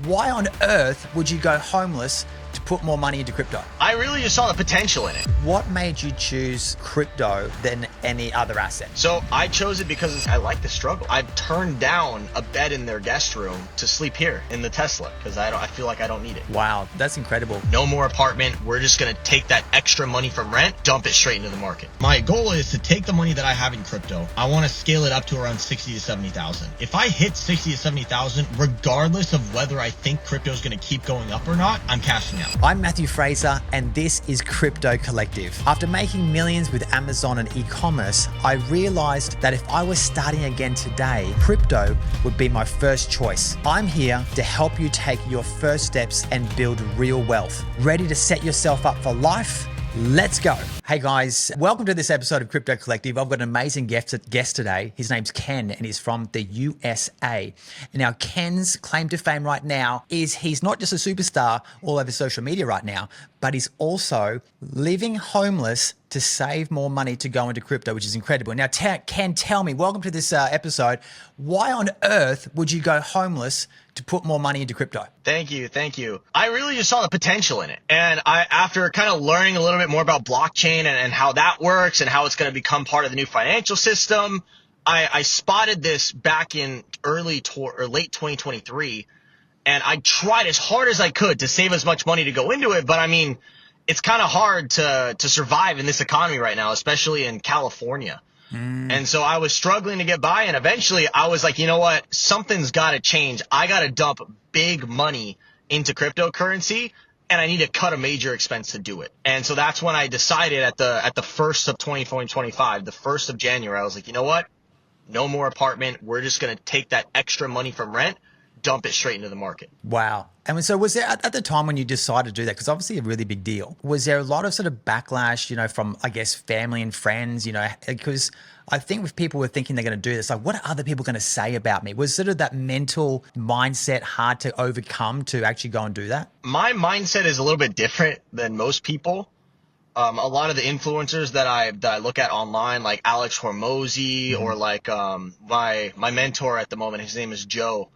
Why on earth would you go homeless to put more money into crypto? I really just saw the potential in it. What made you choose crypto than any other asset? So I chose it because I like the struggle. I've turned down a bed in their guest room to sleep here in the Tesla because I feel like I don't need it. Wow, that's incredible. No more apartment. We're just going to take that extra money from rent, dump it straight into the market. My goal is to take the money that I have in crypto. I want to scale it up to around 60 to 70,000. If I hit 60 to 70,000, regardless of whether I think crypto is going to keep going up or not, I'm cashing out. I'm Matthew Fraser, and this is Crypto Collective. After making millions with Amazon and e-commerce, I realized that if I was starting again today, crypto would be my first choice. I'm here to help you take your first steps and build real wealth. Ready to set yourself up for life? Let's go. Hey guys, welcome to this episode of Crypto Collective. I've got an amazing guest today. His name's Ken and he's from the USA. Now, Ken's claim to fame right now is he's not just a superstar all over social media right now, but he's also living homeless to save more money to go into crypto, which is incredible. Now, Ken, tell me, welcome to this episode. Why on earth would you go homeless to put more money into crypto? Thank you. I really just saw the potential in it. And after kind of learning a little bit more about blockchain and how that works and how it's going to become part of the new financial system, I spotted this back in late 2023. And I tried as hard as I could to save as much money to go into it. But I mean, it's kind of hard to survive in this economy right now, especially in California. And so I was struggling to get by, and eventually I was like, you know what? Something's got to change. I got to dump big money into cryptocurrency, and I need to cut a major expense to do it. And so that's when I decided at the first of 2025, the 1st of January, I was like, you know what? No more apartment. We're just going to take that extra money from rent, dump it straight into the market. Wow. And so was there at the time when you decided to do that, because obviously a really big deal, was there a lot of sort of backlash, from, I guess, family and friends, because I think if people were thinking they're going to do this, like, what are other people going to say about me? Was sort of that mental mindset hard to overcome to actually go and do that? My mindset is a little bit different than most people. A lot of the influencers that I look at online, like Alex Hormozy, or like my mentor at the moment, his name is Joe.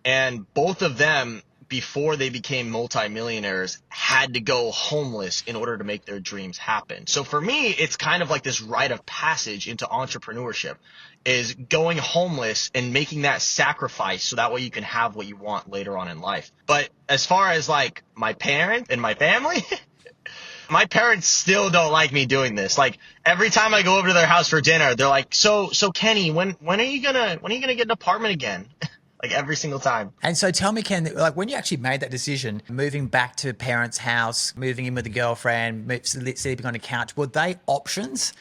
And both of them, before they became multimillionaires, had to go homeless in order to make their dreams happen. So for me, it's kind of like this rite of passage into entrepreneurship, is going homeless and making that sacrifice so that way you can have what you want later on in life. But as far as like my parents and my family, my parents still don't like me doing this. Like every time I go over to their house for dinner, they're like, so Kenny, when are you gonna get an apartment again? Like every single time. And so tell me, Ken, like when you actually made that decision, moving back to parents' house, moving in with a girlfriend, sleeping on a couch, were they options,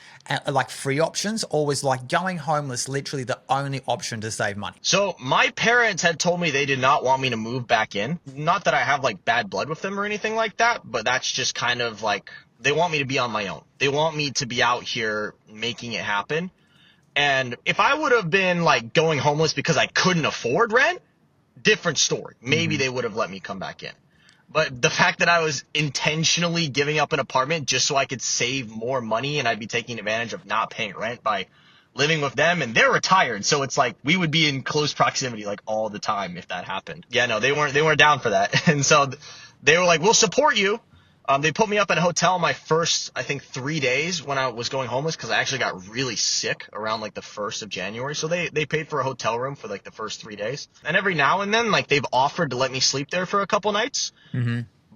like free options, or was like going homeless literally the only option to save money? So my parents had told me they did not want me to move back in. Not that I have like bad blood with them or anything like that, but that's just kind of like, they want me to be on my own. They want me to be out here making it happen. And if I would have been like going homeless because I couldn't afford rent, different story. Maybe they would have let me come back in. But the fact that I was intentionally giving up an apartment just so I could save more money, and I'd be taking advantage of not paying rent by living with them, and they're retired. So it's like we would be in close proximity like all the time if that happened. Yeah, no, they weren't down for that. And so they were like, we'll support you. They put me up in a hotel my first, I think, 3 days when I was going homeless, because I actually got really sick around like the 1st of January. So they paid for a hotel room for like the first 3 days. And every now and then, like, they've offered to let me sleep there for a couple nights.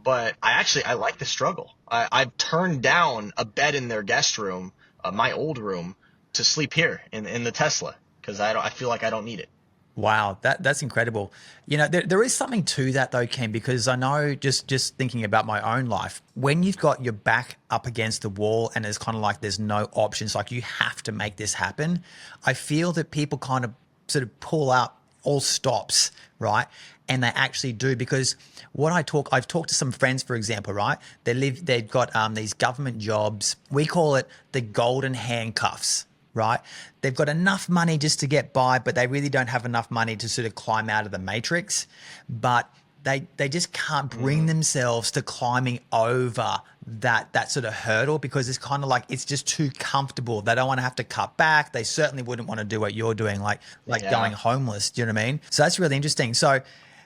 But I like the struggle. I've turned down a bed in their guest room, my old room, to sleep here in the Tesla, because I feel like I don't need it. Wow, that's incredible. There is something to that though, Ken, because I know just thinking about my own life, when you've got your back up against the wall and it's kind of like there's no options, like you have to make this happen, I feel that people kind of sort of pull out all stops, right? And they actually do, because I've talked to some friends, for example, right? They've got these government jobs. We call it the golden handcuffs. Right? They've got enough money just to get by, but they really don't have enough money to sort of climb out of the matrix. But they just can't bring themselves to climbing over that sort of hurdle, because it's kind of like it's just too comfortable. They don't want to have to cut back. They certainly wouldn't want to do what you're doing, like going homeless. Do you know what I mean? So that's really interesting. So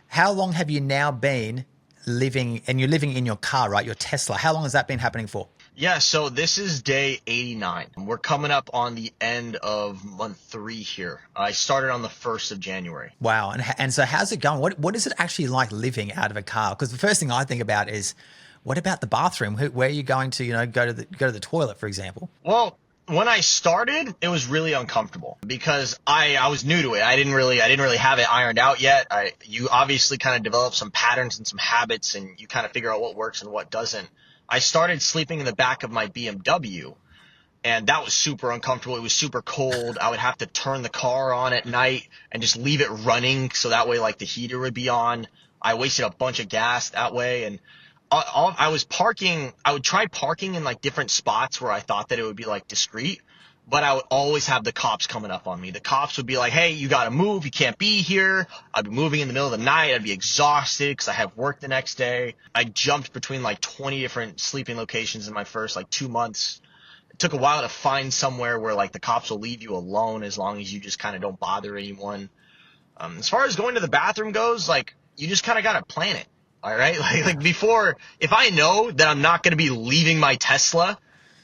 How long have you now been living, and you're living in your car, right? Your Tesla. How long has that been happening for? Yeah, so this is day 89. We're coming up on the end of month 3 here. I started on the 1st of January. Wow. And so how's it going? What is it actually like living out of a car? Because the first thing I think about is, what about the bathroom? Where are you going to, go to the toilet, for example? Well, when I started, it was really uncomfortable because I was new to it. I didn't really have it ironed out yet. You obviously kind of develop some patterns and some habits, and you kind of figure out what works and what doesn't. I started sleeping in the back of my BMW, and that was super uncomfortable. It was super cold. I would have to turn the car on at night and just leave it running so that way like the heater would be on. I wasted a bunch of gas that way, and I would try parking in like different spots where I thought that it would be like discreet, but I would always have the cops coming up on me. The cops would be like, hey, you got to move. You can't be here. I'd be moving in the middle of the night. I'd be exhausted because I have work the next day. I jumped between like 20 different sleeping locations in my first like 2 months. It took a while to find somewhere where like the cops will leave you alone as long as you just kind of don't bother anyone. As far as going to the bathroom goes, like you just kind of got to plan it. All right. Like before, if I know that I'm not going to be leaving my Tesla,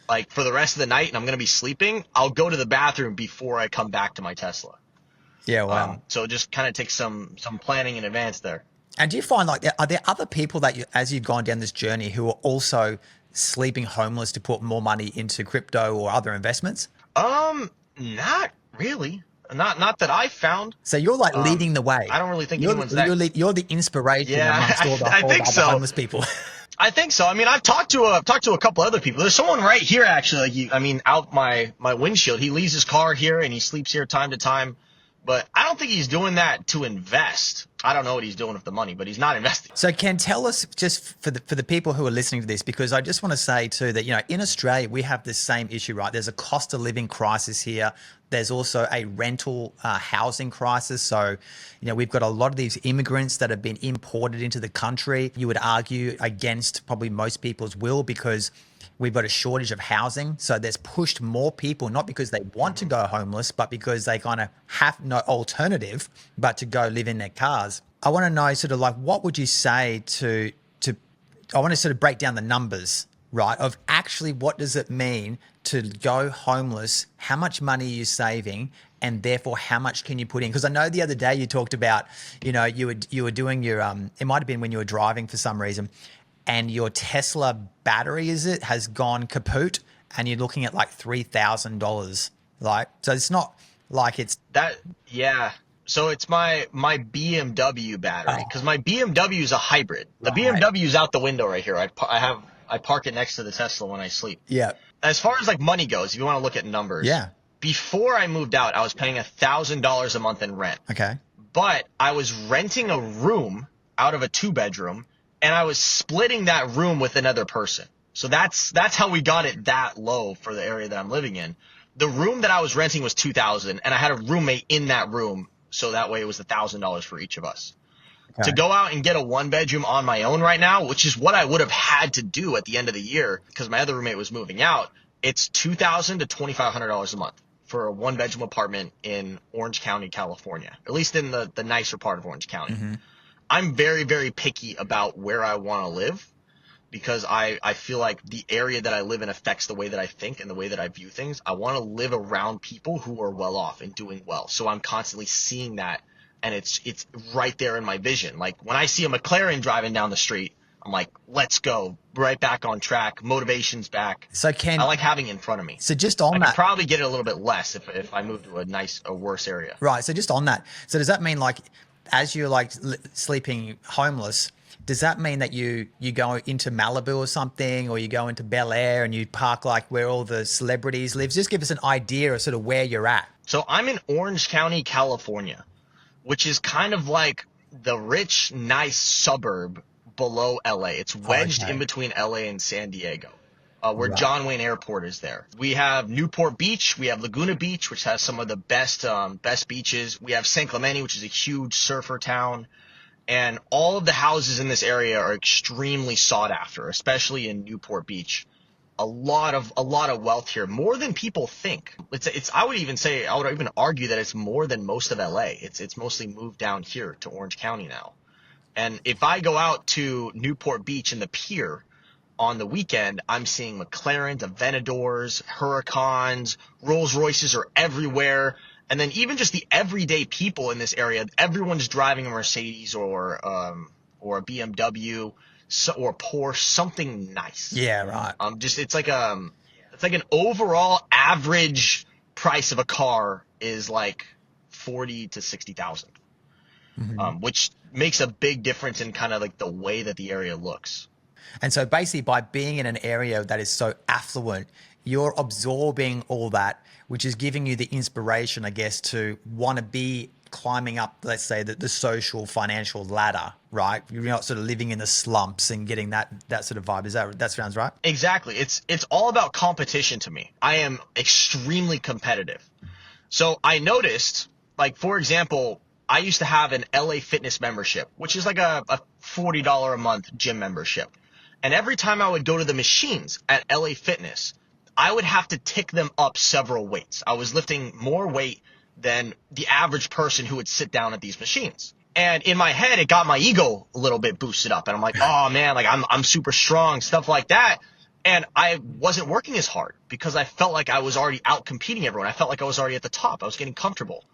like for the rest of the night and I'm going to be sleeping, I'll go to the bathroom before I come back to my Tesla. Yeah. Wow. So it just kind of takes some planning in advance there. And do you find like, are there other people that as you've gone down this journey who are also sleeping homeless to put more money into crypto or other investments? Not really. Not that I found. So you're like leading the way. I don't really think anyone's that. You're the inspiration amongst all the homeless people. I think so. I mean, I've talked to a couple other people. There's someone right here actually. Out my windshield. He leaves his car here and he sleeps here time to time. But I don't think he's doing that to invest. I don't know what he's doing with the money, but he's not investing. So Ken, tell us just for the people who are listening to this, because I just want to say too that, in Australia, we have this same issue, right? There's a cost of living crisis here. There's also a rental housing crisis. So, we've got a lot of these immigrants that have been imported into the country. You would argue against probably most people's will because we've got a shortage of housing. So there's pushed more people, not because they want to go homeless, but because they kind of have no alternative but to go live in their cars. I want to know sort of like, what would you say I want to sort of break down the numbers, right? Of actually what does it mean to go homeless? How much money are you saving? And therefore, how much can you put in? Because I know the other day you talked about, you were doing your, it might've been when you were driving for some reason, and your Tesla battery, has gone kaput, and you're looking at like $3,000. So it's not like it's that. Yeah. So it's my BMW battery, because my BMW is a hybrid. The BMW is out the window right here. I park it next to the Tesla when I sleep. Yeah. As far as like money goes, if you want to look at numbers. Yeah. Before I moved out, I was paying $1,000 a month in rent. Okay. But I was renting a room out of a 2-bedroom, and I was splitting that room with another person. So that's how we got it that low for the area that I'm living in. The room that I was renting was $2,000, and I had a roommate in that room. So that way it was $1,000 for each of us. Okay. To go out and get a 1-bedroom on my own right now, which is what I would have had to do at the end of the year because my other roommate was moving out, it's $2,000 to $2,500 a month for a 1-bedroom apartment in Orange County, California, at least in the nicer part of Orange County. Mm-hmm. I'm very, very picky about where I want to live because I feel like the area that I live in affects the way that I think and the way that I view things. I want to live around people who are well off and doing well. So I'm constantly seeing that, and it's right there in my vision. Like when I see a McLaren driving down the street, I'm like, let's go, right back on track. Motivation's back. So Ken, I like having it in front of me. So just on that, I could probably get it a little bit less if I move to a worse area. Right. So just on that. So does that mean like, as you're like sleeping homeless, does that mean that you go into Malibu or something, or you go into Bel Air and you park like where all the celebrities live? Just give us an idea of sort of where you're at. So I'm in Orange County, California, which is kind of like the rich, nice suburb below LA. It's wedged in between LA and San Diego, where John Wayne Airport is there. We have Newport Beach. We have Laguna Beach, which has some of the best beaches. We have San Clemente, which is a huge surfer town. And all of the houses in this area are extremely sought after, especially in Newport Beach. A lot of wealth here, more than people think. I would even argue that it's more than most of LA. It's mostly moved down here to Orange County now. And if I go out to Newport Beach and the pier on the weekend, I'm seeing McLarens, Aventadors, Huracans, Rolls Royces are everywhere. And then even just the everyday people in this area, everyone's driving a Mercedes or a BMW or Porsche, something nice. Yeah, right. Just it's like an overall average price of a car is like 40 to 60,000, which makes a big difference in kind of like the way that the area looks. And so basically by being in an area that is so affluent, you're absorbing all that, which is giving you the inspiration, I guess, to want to be climbing up, let's say, the social financial ladder, right? You're not sort of living in the slumps and getting that sort of vibe. That sounds right? Exactly. It's all about competition to me. I am extremely competitive. So I noticed, like, for example, I used to have an LA Fitness membership, which is like a $40 a month gym membership. And every time I would go to the machines at LA Fitness, I would have to tick them up several weights. I was lifting more weight than the average person who would sit down at these machines. And in my head, it got my ego a little bit boosted up. And I'm like, oh man, like I'm super strong, stuff like that. And I wasn't working as hard because I felt like I was already out competing everyone. I felt like I was already at the top. I was getting comfortable.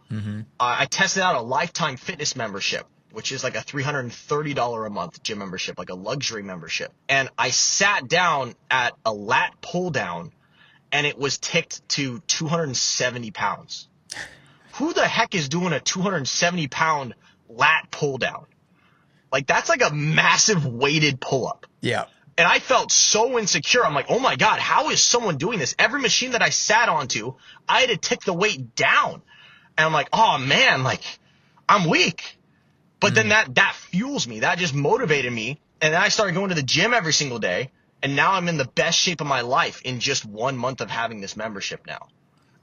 I tested out a lifetime fitness membership, which is like a $330 a month gym membership, like a luxury membership. And I sat down at a lat pull down and it was ticked to 270 pounds. Who the heck is doing a 270 pound lat pull down? Like that's like a massive weighted pull up. Yeah. And I felt so insecure. I'm like, oh my God, how is someone doing this? Every machine that I sat onto, I had to tick the weight down. And I'm like, oh man, like I'm weak. But then that fuels me. That just motivated me. And then I started going to the gym every single day. And now I'm in the best shape of my life in just 1 month of having this membership now.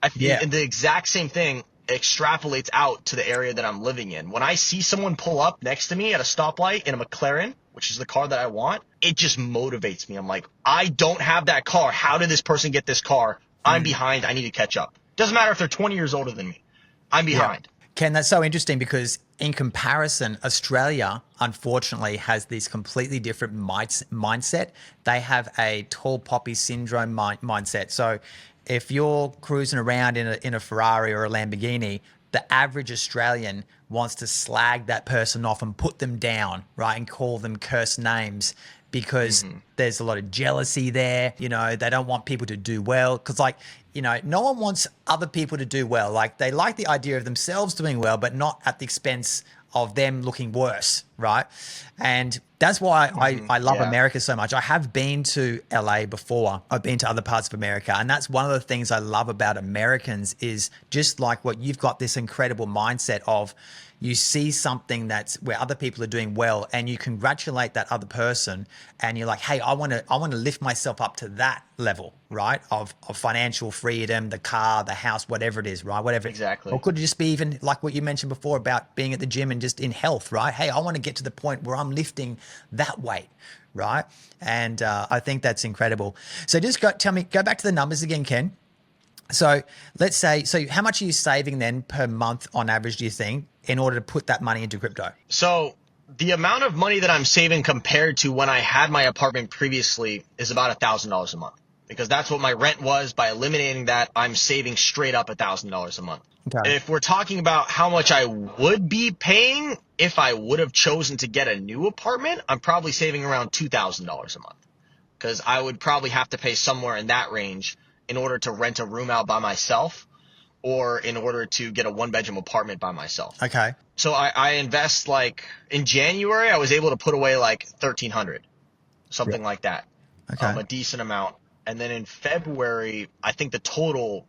And the exact same thing extrapolates out to the area that I'm living in. When I see someone pull up next to me at a stoplight in a McLaren, which is the car that I want, it just motivates me. I'm like, I don't have that car. How did this person get this car? I'm behind. I need to catch up. Doesn't matter if they're 20 years older than me. I'm behind. Ken, that's so interesting because in comparison, Australia, unfortunately, has this completely different mindset. They have a tall poppy syndrome mindset. So if you're cruising around in a Ferrari or a Lamborghini, the average Australian wants to slag that person off and put them down, right, and call them cursed names because there's a lot of jealousy there. You know, they don't want people to do well because, like, you know, no one wants other people to do well. Like, they like the idea of themselves doing well, but not at the expense of them looking worse, right? And that's why I love America so much. I have been to LA before. I've been to other parts of America. And that's one of the things I love about Americans is just like what you've got, this incredible mindset of you see something that's where other people are doing well and you congratulate that other person and you're like, hey, I want to lift myself up to that level, right? Of financial freedom, the car, the house, whatever it is, right? Whatever. Exactly. Or could it just be even like what you mentioned before about being at the gym and just in health, right? Hey, I want to get to the point where I'm lifting that weight, right? And I think that's incredible. So just go back to the numbers again, Ken. So let's say, how much are you saving then per month on average, do you think, in order to put that money into crypto? So the amount of money that I'm saving compared to when I had my apartment previously is about $1,000 a month, because that's what my rent was. By eliminating that, I'm saving straight up $1,000 a month. Okay. If we're talking about how much I would be paying if I would have chosen to get a new apartment, I'm probably saving around $2,000 a month, because I would probably have to pay somewhere in that range in order to rent a room out by myself or in order to get a 1-bedroom apartment by myself. Okay. So I invest, like, in January, I was able to put away like $1,300, something like that. Okay. A decent amount. And then in February, I think the total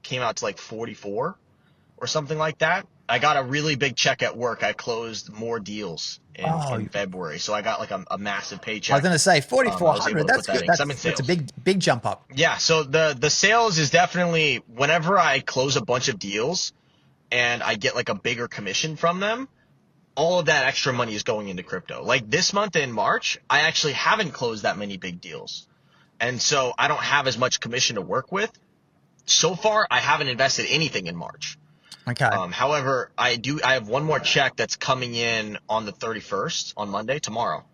came out to like 44 or something like that. I got a really big check at work. I closed more deals in February. So I got like a massive paycheck. I was going to say 4,400. That's good. That's a big jump up. Yeah. So the sales is definitely, whenever I close a bunch of deals and I get like a bigger commission from them, all of that extra money is going into crypto. Like this month in March, I actually haven't closed that many big deals. And so I don't have as much commission to work with. So far, I haven't invested anything in March. Okay. However, I have one more check that's coming in on the 31st on Monday, tomorrow.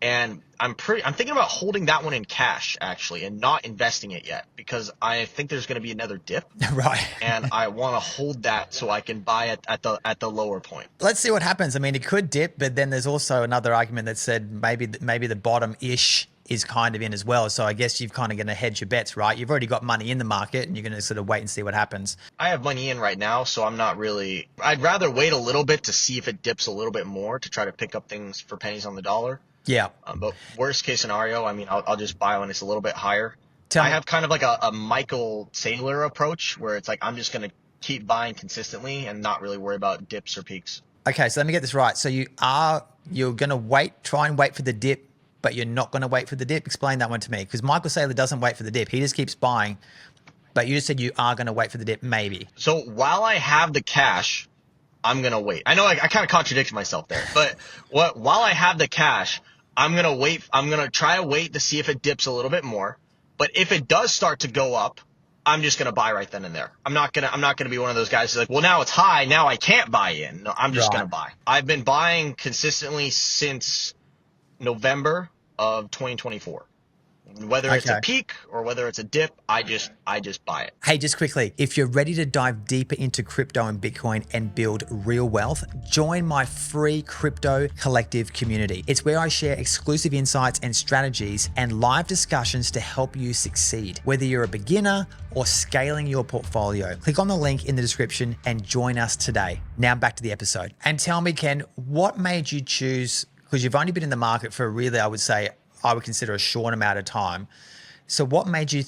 And I'm thinking about holding that one in cash actually and not investing it yet because I think there's going to be another dip. Right. And I want to hold that so I can buy it at the lower point. Let's see what happens. I mean, it could dip, but then there's also another argument that said maybe the bottom-ish is kind of in as well. So I guess you've kind of going to hedge your bets, right? You've already got money in the market and you're going to sort of wait and see what happens. I have money in right now, so I'm not really – I'd rather wait a little bit to see if it dips a little bit more to try to pick up things for pennies on the dollar. Yeah. But worst case scenario, I mean, I'll just buy when it's a little bit higher. I have kind of like a Michael Saylor approach where it's like I'm just going to keep buying consistently and not really worry about dips or peaks. Okay, so let me get this right. So you're going to try and wait for the dip, but you're not going to wait for the dip? Explain that one to me, because Michael Saylor doesn't wait for the dip. He just keeps buying, but you just said you are going to wait for the dip maybe. So while I have the cash, I'm going to wait. I know I kind of contradicted myself there, but while I have the cash, I'm going to wait. I'm going to try to wait to see if it dips a little bit more. But if it does start to go up, I'm just going to buy right then and there. I'm not going to be one of those guys who's like, well, now it's high. Now I can't buy in. No, I'm just going to buy. I've been buying consistently since November of 2024. Whether it's a peak or whether it's a dip, I just buy it. Hey, just quickly, if you're ready to dive deeper into crypto and Bitcoin and build real wealth, join my free Crypto Collective community. It's where I share exclusive insights and strategies and live discussions to help you succeed, whether you're a beginner or scaling your portfolio. Click on the link in the description and join us today. Now back to the episode. And tell me, Ken, what made you choose, because you've only been in the market for really, I would consider a short amount of time. So what made you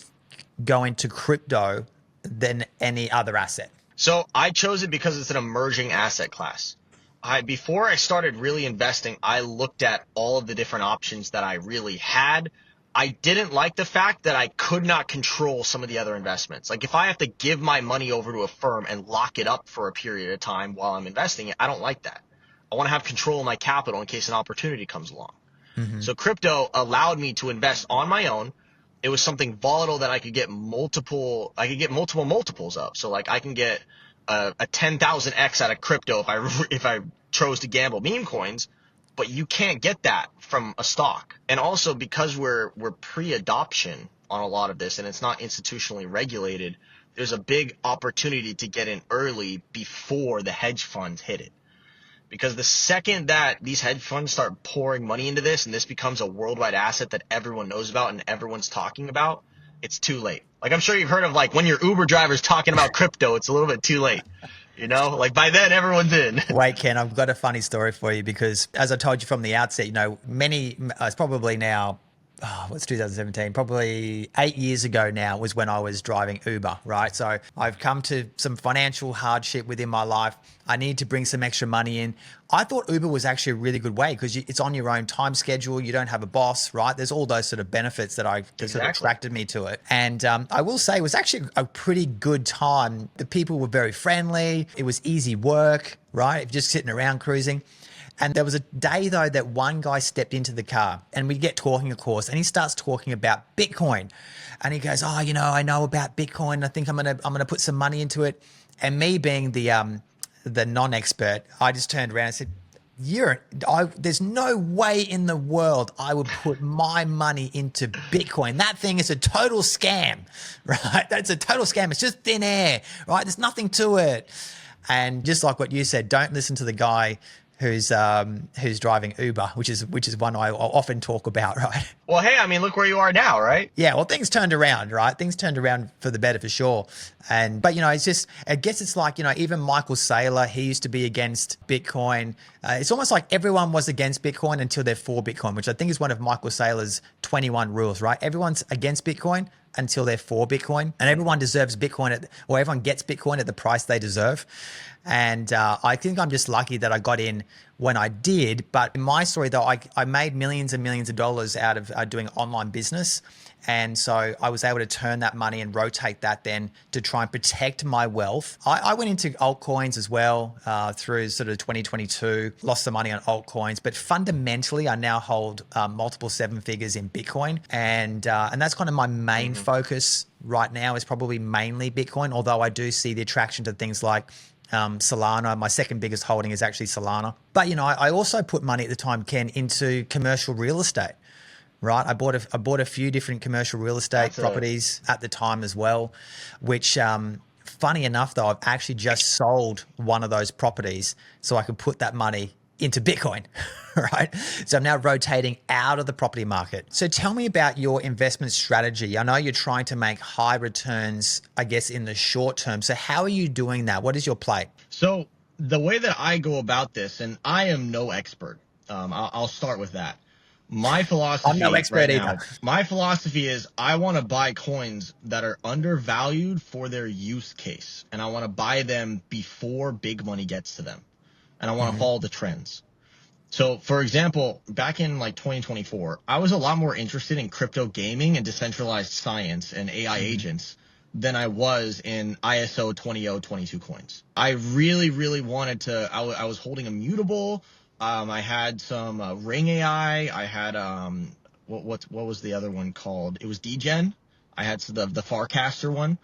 go into crypto than any other asset? So I chose it because it's an emerging asset class. Before I started really investing, I looked at all of the different options that I really had. I didn't like the fact that I could not control some of the other investments. Like if I have to give my money over to a firm and lock it up for a period of time while I'm investing it, I don't like that. I want to have control of my capital in case an opportunity comes along. So crypto allowed me to invest on my own. It was something volatile that I could get multiple multiples of. So like I can get a 10,000x out of crypto if I chose to gamble meme coins, but you can't get that from a stock. And also because we're pre-adoption on a lot of this and it's not institutionally regulated, there's a big opportunity to get in early before the hedge funds hit it. Because the second that these hedge funds start pouring money into this and this becomes a worldwide asset that everyone knows about and everyone's talking about, it's too late. Like I'm sure you've heard of like when your Uber driver's talking about crypto, it's a little bit too late. You know, like by then everyone's in. Wait, Ken, I've got a funny story for you because as I told you from the outset, it's probably now, what's 2017? Probably 8 years ago now was when I was driving Uber, right? So I've come to some financial hardship within my life. I need to bring some extra money in. I thought Uber was actually a really good way because it's on your own time schedule. You don't have a boss, right? There's all those sort of benefits that sort of attracted me to it. And I will say it was actually a pretty good time. The people were very friendly. It was easy work, right? Just sitting around cruising. And there was a day though that one guy stepped into the car and we get talking, of course, and he starts talking about Bitcoin. And he goes, I know about Bitcoin. I think I'm gonna put some money into it. And me being the non-expert, I just turned around and said, there's no way in the world I would put my money into Bitcoin. That thing is a total scam, right? That's a total scam. It's just thin air, right? There's nothing to it. And just like what you said, don't listen to the guy who's driving Uber, which is one I often talk about, right? Well, hey, I mean, look where you are now, right? Yeah, well, things turned around, right? Things turned around for the better for sure. But I guess it's like, even Michael Saylor, he used to be against Bitcoin. It's almost like everyone was against Bitcoin until they're for Bitcoin, which I think is one of Michael Saylor's 21 rules, right? Everyone's against Bitcoin until they're for Bitcoin, and everyone deserves Bitcoin or everyone gets Bitcoin at the price they deserve. And I think I'm just lucky that I got in when I did. But in my story, though, I made millions and millions of dollars out of doing online business. And so I was able to turn that money and rotate that then to try and protect my wealth. I went into altcoins as well through sort of 2022, lost some money on altcoins. But fundamentally, I now hold multiple seven figures in Bitcoin. And that's kind of my main focus right now is probably mainly Bitcoin, although I do see the attraction to things like Solana. My second biggest holding is actually Solana. But, I also put money at the time, Ken, into commercial real estate, right? I bought a few different commercial real estate properties at the time as well, which, funny enough, though, I've actually just sold one of those properties so I could put that money into Bitcoin, right? So I'm now rotating out of the property market. So tell me about your investment strategy. I know you're trying to make high returns, I guess, in the short term. So how are you doing that? What is your play? So the way that I go about this, and I am no expert. I'll start with that. My philosophy I'm no expert either. My philosophy is I want to buy coins that are undervalued for their use case, and I want to buy them before big money gets to them, and I want to follow the trends. So, for example, back in like 2024, I was a lot more interested in crypto gaming and decentralized science and AI agents than I was in ISO 20022 coins. I really, really wanted to. I was holding Immutable. I had some Ring AI. I had what was the other one called? It was Degen. I had the Farcaster one.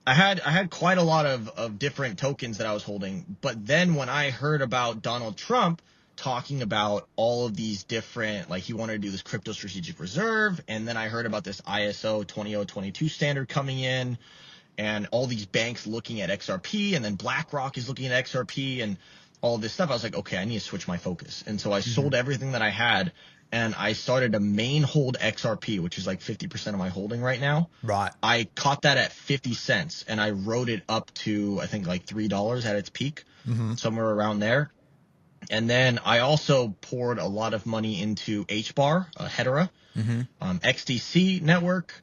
I had quite a lot of different tokens that I was holding. But then when I heard about Donald Trump talking about all of these different, like he wanted to do this crypto strategic reserve, and then I heard about this ISO 20022 standard coming in, and all these banks looking at XRP, and then BlackRock is looking at XRP, and all of this stuff. I was like, okay, I need to switch my focus. And so I sold everything that I had, and I started a main hold XRP, which is like 50% of my holding right now. Right. I caught that at 50 cents, and I rode it up to, I think, like $3 at its peak, somewhere around there. And then I also poured a lot of money into HBAR, Hedera, XDC network.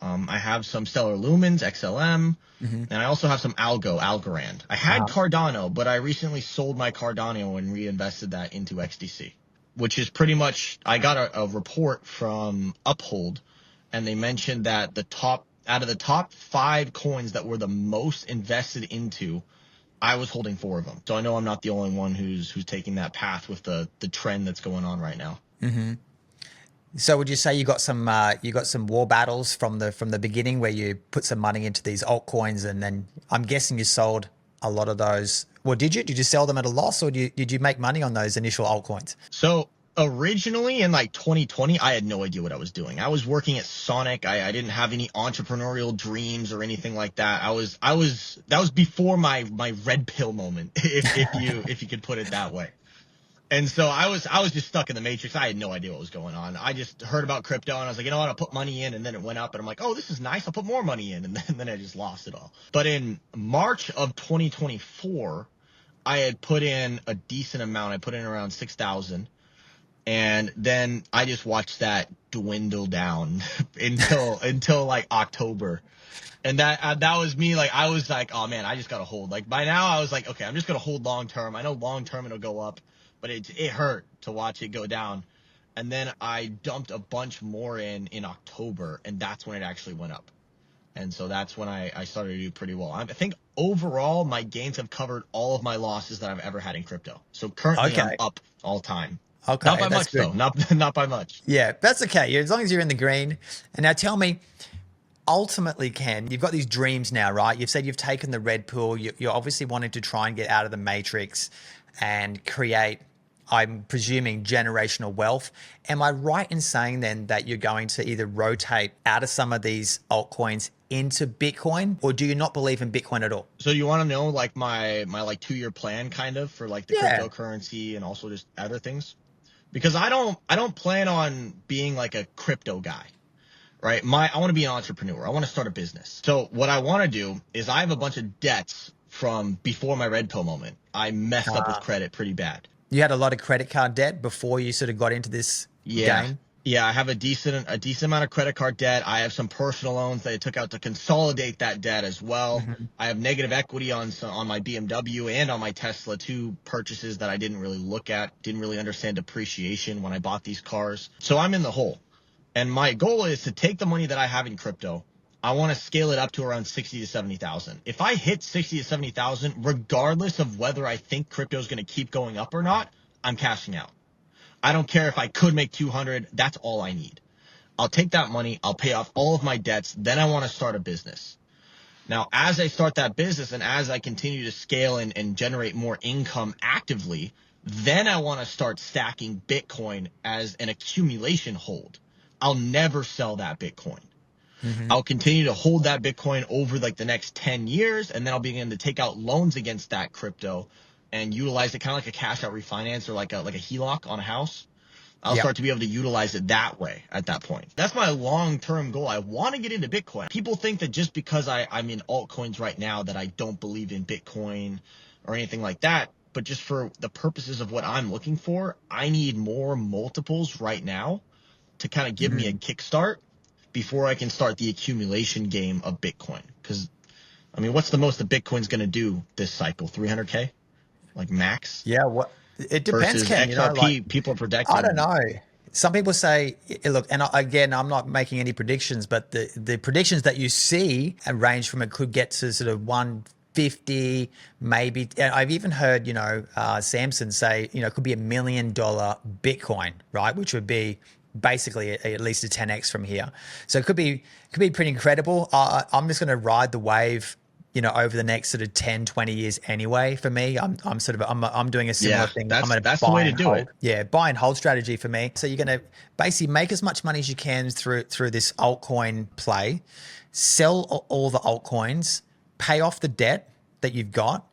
I have some Stellar Lumens, XLM, and I also have some Algorand. I had Cardano, but I recently sold my Cardano and reinvested that into XDC, which is pretty much, I got a report from Uphold, and they mentioned that out of the top 5 coins that were the most invested into, I was holding 4 of them. So I know I'm not the only one who's taking that path with the trend that's going on right now. So would you say you got some war battles from the beginning where you put some money into these altcoins, and then I'm guessing you sold a lot of those? Well, did you sell them at a loss, or did you make money on those initial altcoins? So originally in like 2020, I had no idea what I was doing. I was working at Sonic. I didn't have any entrepreneurial dreams or anything like that. That was before my red pill moment, if you could put it that way. And so I was just stuck in the matrix. I had no idea what was going on. I just heard about crypto, and I was like, you know what, I'll put money in, and then it went up, and I'm like, oh, this is nice, I'll put more money in, and then I just lost it all. But in March of 2024, I had put in a decent amount. I put in around 6,000. And then I just watched that dwindle down until like October. And that was me. Like, I was like, oh man, I just got to hold. Like by now I was like, okay, I'm just going to hold long term. I know long term it'll go up, but it hurt to watch it go down. And then I dumped a bunch more in October, and that's when it actually went up. And so that's when I started to do pretty well. I think overall my gains have covered all of my losses that I've ever had in crypto. So currently I'm up all time. Okay, not by much though. Not by much. Yeah, that's okay. As long as you're in the green. And now tell me, ultimately, Ken, you've got these dreams now, right? You've said you've taken the red pill. You're obviously wanting to try and get out of the matrix and create, I'm presuming, generational wealth. Am I right in saying then that you're going to either rotate out of some of these altcoins into Bitcoin, or do you not believe in Bitcoin at all? So you want to know like my like 2-year plan kind of for like the cryptocurrency and also just other things? Because I don't plan on being like a crypto guy, right? I want to be an entrepreneur. I want to start a business. So what I want to do is I have a bunch of debts from before my red pill moment. I messed up with credit pretty bad. You had a lot of credit card debt before you sort of got into this game? Yeah, I have a decent amount of credit card debt. I have some personal loans that I took out to consolidate that debt as well. I have negative equity on my BMW and on my Tesla, 2 purchases that I didn't really look at, didn't really understand depreciation when I bought these cars. So I'm in the hole. And my goal is to take the money that I have in crypto. I want to scale it up to around 60 to 70,000. If I hit 60 to 70,000, regardless of whether I think crypto is going to keep going up or not, I'm cashing out. I don't care if I could make 200. That's all I need. I'll take that money. I'll pay off all of my debts. Then I want to start a business. Now, as I start that business and as I continue to scale and generate more income actively, then I want to start stacking Bitcoin as an accumulation hold. I'll never sell that Bitcoin. I'll continue to hold that Bitcoin over like the next 10 years, and then I'll begin to take out loans against that crypto and utilize it kind of like a cash out refinance or like a HELOC on a house. I'll start to be able to utilize it that way at that point. That's my long-term goal. I want to get into Bitcoin. People think that just because I'm in altcoins right now that I don't believe in Bitcoin or anything like that. But just for the purposes of what I'm looking for, I need more multiples right now to kind of give me a kickstart before I can start the accumulation game of Bitcoin. Because, I mean, what's the most that Bitcoin's going to do this cycle? 300K? Like max? Yeah, it depends, Versus Ken. XRP, Like, people are predicting. I don't know. Some people say, look, and again, I'm not making any predictions, but the predictions that you see range from it could get to sort of 150, maybe. And I've even heard, Samson say, it could be $1 million Bitcoin, right? Which would be basically at least a 10x from here. So it could be pretty incredible. I'm just going to ride the wave, over the next sort of 10, 20 years anyway. For me, I'm doing a similar thing. That's the way to do it. Yeah, buy and hold strategy for me. So you're going to basically make as much money as you can through this altcoin play, sell all the altcoins, pay off the debt that you've got,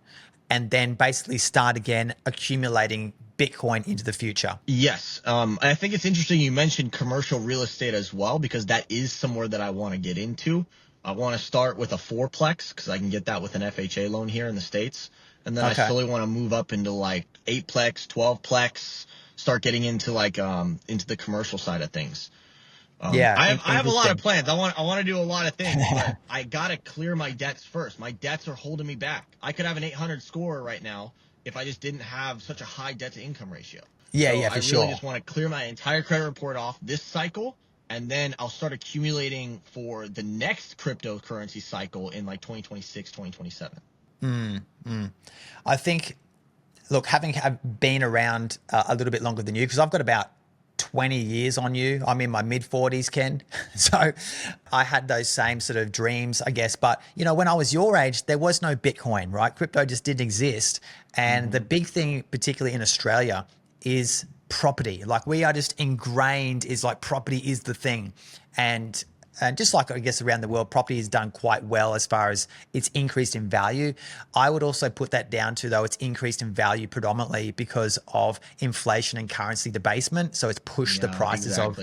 and then basically start again accumulating Bitcoin into the future. Yes. I think it's interesting you mentioned commercial real estate as well, because that is somewhere that I want to get into. I want to start with a fourplex because I can get that with an FHA loan here in the States. And then I slowly want to move up into like 8plex, 12plex, start getting into like into the commercial side of things. I have a lot of plans. I want to do a lot of things, but I got to clear my debts first. My debts are holding me back. I could have an 800 score right now if I just didn't have such a high debt to income ratio. I really just want to clear my entire credit report off this cycle, and then I'll start accumulating for the next cryptocurrency cycle in like 2026, 2027. I think, look, having been around a little bit longer than you, because I've got about 20 years on you. I'm in my mid-40s, Ken. So I had those same sort of dreams, I guess. But, when I was your age, there was no Bitcoin, right? Crypto just didn't exist. And the big thing, particularly in Australia, is property. Like, we are just ingrained is like property is the thing. And just like I guess around the world, property has done quite well as far as it's increased in value. I would also put that down to, though, it's increased in value predominantly because of inflation and currency debasement. So it's pushed the prices of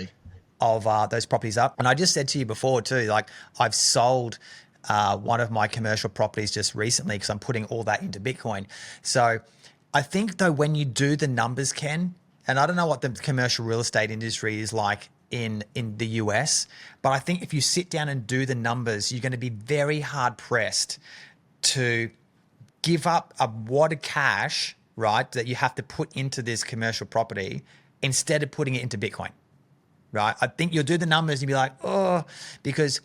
those properties up. And I just said to you before too, like I've sold one of my commercial properties just recently because I'm putting all that into Bitcoin. So I think though, when you do the numbers, Ken, and I don't know what the commercial real estate industry is like in the US, but I think if you sit down and do the numbers, you're going to be very hard pressed to give up a wad of cash, right, that you have to put into this commercial property instead of putting it into Bitcoin, right? I think you'll do the numbers and you'll be like, oh, because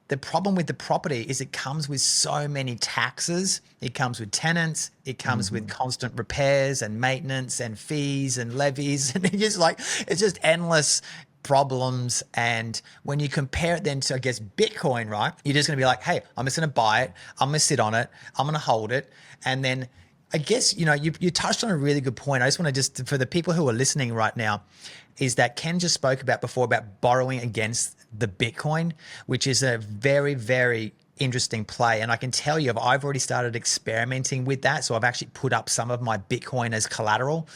the problem with the property is it comes with so many taxes. It comes with tenants. It comes with constant repairs and maintenance and fees and levies. And it's just endless problems. And when you compare it then to, I guess, Bitcoin, right, you're just going to be like, hey, I'm just going to buy it. I'm going to sit on it. I'm going to hold it. And then I guess, you touched on a really good point. I just want to for the people who are listening right now, is that Ken just spoke about before about borrowing against the Bitcoin, which is a very, very interesting play. And I can tell you, I've already started experimenting with that. So I've actually put up some of my Bitcoin as collateral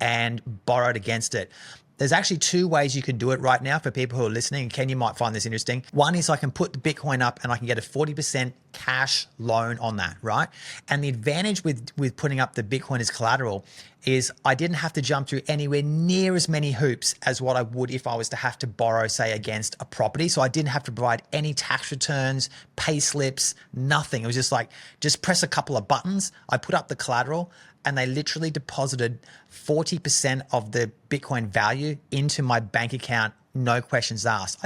and borrowed against it. There's actually two ways you can do it right now for people who are listening. And Ken, you might find this interesting. One is I can put the Bitcoin up and I can get a 40% cash loan on that, right? And the advantage with putting up the Bitcoin as collateral is I didn't have to jump through anywhere near as many hoops as what I would if I was to have to borrow, say, against a property. So I didn't have to provide any tax returns, pay slips, nothing. It was just like, just press a couple of buttons. I put up the collateral and they literally deposited 40% of the Bitcoin value into my bank account, no questions asked.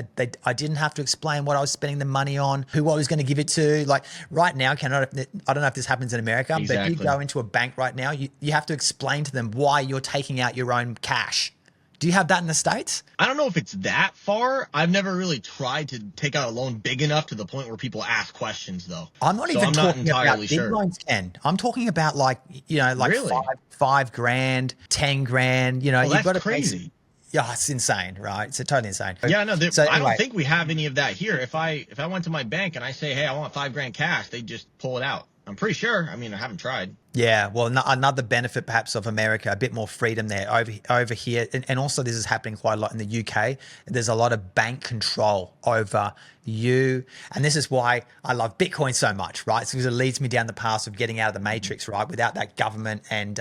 I didn't have to explain what I was spending the money on, who I was going to give it to. Like right now, Ken, I don't know if this happens in America, but if you go into a bank right now, you have to explain to them why you're taking out your own cash. Do you have that in the States? I don't know if it's that far. I've never really tried to take out a loan big enough to the point where people ask questions, though. I'm not So even I'm not talking about entirely big sure. loans, Ken. I'm talking about like, like Really? five grand, 10 grand. Oh, You've that's got to crazy. yeah, it's insane, right? It's totally insane. Yeah, no, So I don't anyway, think we have any of that here. If I went to my bank and I say, hey, I want 5 grand cash, they just pull it out. I'm pretty sure. I mean, I haven't tried. yeah, well, another benefit perhaps of America, a bit more freedom there over here. And also this is happening quite a lot in the UK. There's a lot of bank control over you. And this is why I love Bitcoin so much, right? It's because it leads me down the path of getting out of the matrix, right? Without that government and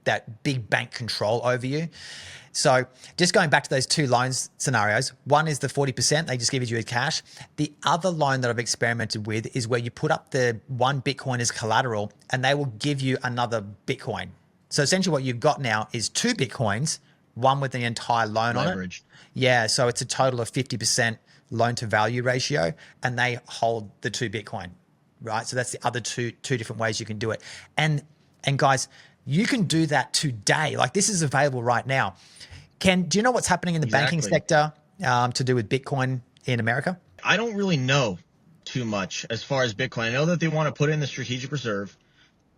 that big bank control over you. So just going back to those two loans scenarios, one is the 40%, they just give you cash. The other loan that I've experimented with is where you put up the one Bitcoin as collateral and they will give you another Bitcoin. So essentially what you've got now is 2 Bitcoins, one with the entire loan Leverage. on it. Yeah, so it's a total of 50% loan to value ratio and they hold the 2 Bitcoin, right? So that's the other two different ways you can do it. And guys, you can do that today. Like this is available right now. Ken, do you know what's happening in the banking sector to do with Bitcoin in America? I don't really know too much as far as Bitcoin. I know that they want to put in the strategic reserve.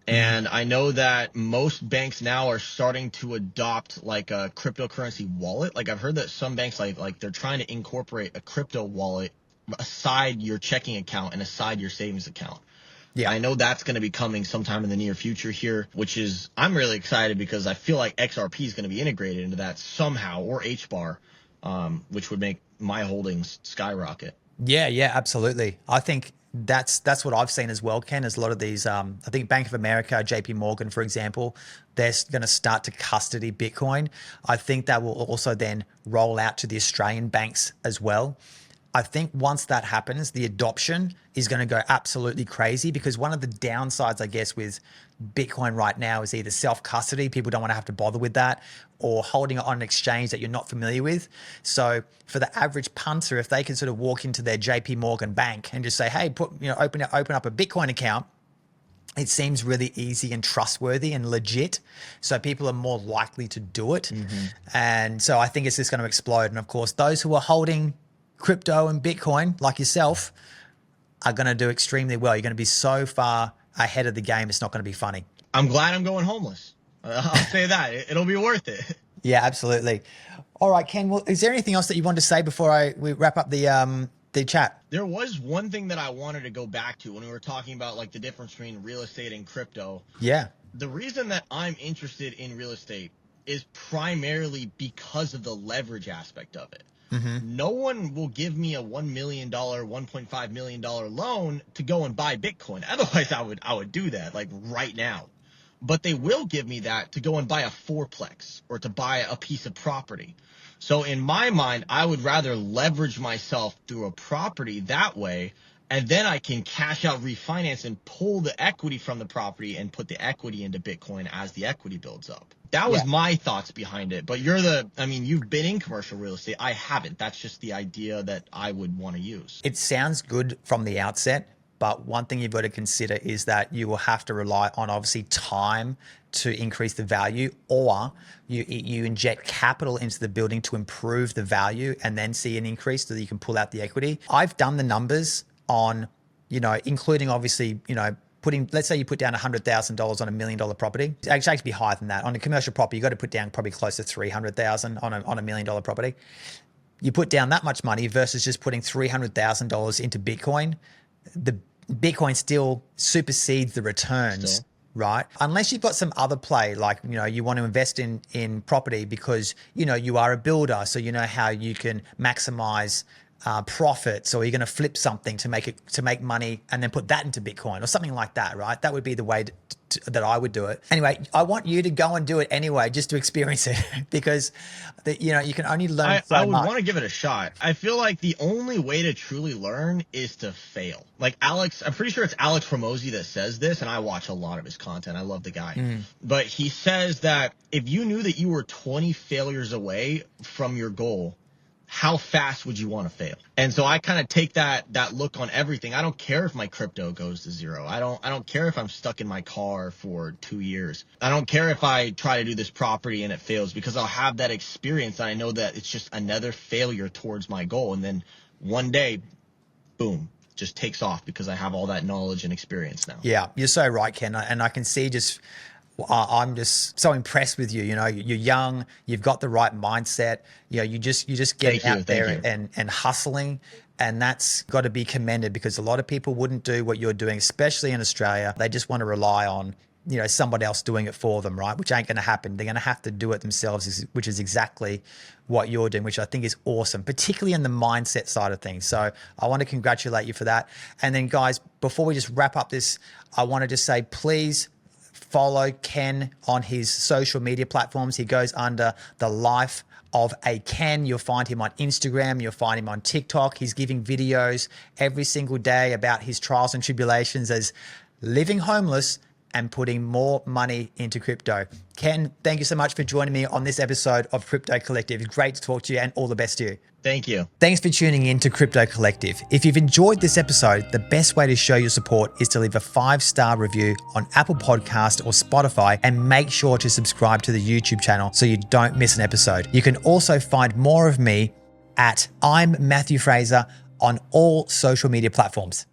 And I know that most banks now are starting to adopt like a cryptocurrency wallet. Like I've heard that some banks like they're trying to incorporate a crypto wallet aside your checking account and aside your savings account. Yeah, I know that's going to be coming sometime in the near future here, which is, I'm really excited because I feel like XRP is going to be integrated into that somehow, or HBAR, which would make my holdings skyrocket. Yeah, absolutely. I think that's what I've seen as well, Ken, is a lot of these, I think Bank of America, JP Morgan, for example, they're going to start to custody Bitcoin. I think that will also then roll out to the Australian banks as well. I think once that happens, the adoption is going to go absolutely crazy because one of the downsides, I guess, with Bitcoin right now is either self-custody, people don't want to have to bother with that, or holding it on an exchange that you're not familiar with. So for the average punter, if they can sort of walk into their JP Morgan bank and just say, hey, open up a Bitcoin account, it seems really easy and trustworthy and legit. So people are more likely to do it. Mm-hmm. And so I think it's just going to explode. And of course, those who are holding crypto and Bitcoin, like yourself, are going to do extremely well. You're going to be so far ahead of the game, it's not going to be funny. I'm glad I'm going homeless. I'll say that. It'll be worth it. Yeah, absolutely. All right, Ken, well, is there anything else that you want to say before we wrap up the chat? There was one thing that I wanted to go back to when we were talking about like the difference between real estate and crypto. Yeah. The reason that I'm interested in real estate is primarily because of the leverage aspect of it. Mm-hmm. No one will give me a $1 million, $1.5 million loan to go and buy Bitcoin. Otherwise, I would do that like right now. But they will give me that to go and buy a fourplex or to buy a piece of property. So in my mind, I would rather leverage myself through a property that way, and then I can cash out, refinance, and pull the equity from the property and put the equity into Bitcoin as the equity builds up. That was my thoughts behind it. But you've been in commercial real estate. I haven't. That's just the idea that I would want to use. It sounds good from the outset, but one thing you've got to consider is that you will have to rely on obviously time to increase the value, or you inject capital into the building to improve the value and then see an increase so that you can pull out the equity. I've done the numbers on, including obviously, let's say you put down $100,000 on $1 million property. It's actually be higher than that. On a commercial property, you got to put down probably close to $300,000 on a $1 million property. You put down that much money versus just putting $300,000 into Bitcoin. The Bitcoin still supersedes the returns, right? Unless you've got some other play, like, you want to invest in property because, you are a builder. So you know how you can maximize profits, or you're going to flip something to make money and then put that into Bitcoin or something like that, right? That would be the way that I would do it. Anyway, I want you to go and do it anyway, just to experience it, because you can only learn so much. I would want to give it a shot. I feel like the only way to truly learn is to fail. Like Alex, I'm pretty sure it's Alex Hormozi that says this, and I watch a lot of his content. I love the guy. But he says that if you knew that you were 20 failures away from your goal, how fast would you want to fail? And so I kind of take that look on everything. I don't care if my crypto goes to zero. I don't care if I'm stuck in my car for 2 years. I don't care if I try to do this property and it fails, because I'll have that experience and I know that it's just another failure towards my goal. And then one day, boom, just takes off because I have all that knowledge and experience now. Yeah, you're so right, Ken. And I can see I'm just so impressed with you. You know, you're young, you've got the right mindset. You know, you just get out there and hustling. And that's got to be commended, because a lot of people wouldn't do what you're doing, especially in Australia. They just want to rely on, you know, somebody else doing it for them, right? Which ain't going to happen. They're going to have to do it themselves, which is exactly what you're doing, which I think is awesome, particularly in the mindset side of things. So I want to congratulate you for that. And then, guys, before we just wrap up this, I want to just say, please follow Ken on his social media platforms. He goes under the Life of a Ken. You'll find him on Instagram. You'll find him on TikTok. He's giving videos every single day about his trials and tribulations as living homeless and putting more money into crypto. Ken, thank you so much for joining me on this episode of Crypto Collective. It's great to talk to you, and all the best to you. Thank you. Thanks for tuning in to Crypto Collective. If you've enjoyed this episode, the best way to show your support is to leave a 5-star review on Apple Podcast or Spotify, and make sure to subscribe to the YouTube channel so you don't miss an episode. You can also find more of me at I'm Matthew Fraser on all social media platforms.